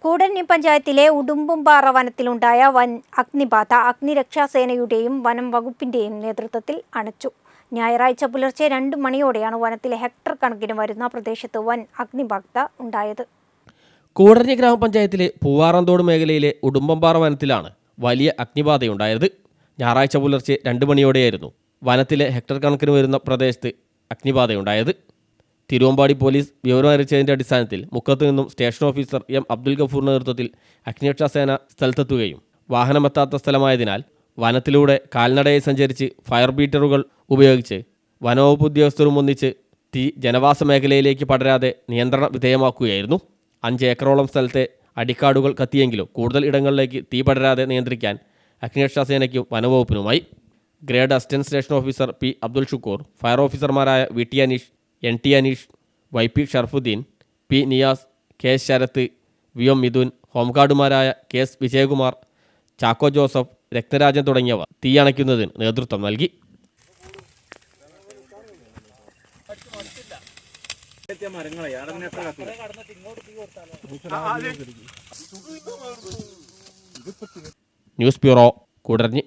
കൂടരഞ്ഞി പഞ്ചായത്തിലെ ഉടുമ്പുംപാറ വനത്തിലുണ്ടായ വൻ അഗ്നിബാധ അഗ്നിരക്ഷാസേനയുടെയും വനം വകുപ്പിന്റെയും നേതൃത്വത്തിൽ അണച്ചു. ഞായറാഴ്ച പുലർച്ചെ 2 മണിയോടെയാണ് വനത്തിലെ ഹെക്ടർ കണക്കിന് വരുന്ന പ്രദേശത്ത് വൻ അഗ്നിബാധ ഉണ്ടായത്. കൂടരഞ്ഞി ഗ്രാമപഞ്ചായത്തിലെ പൂവാറന്തോട് മേഖലയിലെ ഉടുമ്പംപാറ വനത്തിലാണ് വലിയ അഗ്നിബാധയുണ്ടായത്. ഞായറാഴ്ച പുലർച്ചെ 2 മണിയോടെയായിരുന്നു വനത്തിലെ ഹെക്ടർ കണക്കിന് വരുന്ന പ്രദേശത്ത് അഗ്നിബാധയുണ്ടായത്. തിരുവമ്പാടി പോലീസ് വിവരമറിയിച്ചതിൻ്റെ അടിസ്ഥാനത്തിൽ മുക്കത്ത് നിന്നും സ്റ്റേഷൻ ഓഫീസർ എം അബ്ദുൽ ഗഫൂറിൻ്റെ നേതൃത്വത്തിൽ അഗ്നിരക്ഷാസേന സ്ഥലത്തെത്തുകയും വാഹനമെത്താത്ത സ്ഥലമായതിനാൽ വനത്തിലൂടെ കാൽനടയായി സഞ്ചരിച്ച് ഫയർ ബീറ്ററുകൾ ഉപയോഗിച്ച് വനവകുപ്പ് ഉദ്യോഗസ്ഥരും ഒന്നിച്ച് തീ ജനവാസ മേഖലയിലേക്ക് പടരാതെ നിയന്ത്രണ വിധേയമാക്കുകയായിരുന്നു. 5 ഏക്കറോളം സ്ഥലത്തെ അടിക്കാടുകൾ കത്തിയെങ്കിലും കൂടുതൽ ഇടങ്ങളിലേക്ക് തീ പടരാതെ നിയന്ത്രിക്കാൻ അഗ്നിരക്ഷാസേനയ്ക്കും വനവകുപ്പിനുമായി. Grade assistant station officer P Abdul Shukkur, fire ഓഫീസർമാരായ V T Aneesh, N T Aneesh, Y P Sharafuddin, P Niyas, K S Sarath, V M Midhun, ഹോംഗാർഡുമാരായ കെ എസ് വിജയകുമാർ, ചാക്കോ ജോസഫ്, രത്നരാജൻ തുടങ്ങിയവർ തീയണയ്ക്കുന്നതിന് നേതൃത്വം നൽകി. News bureau, Koodaranji.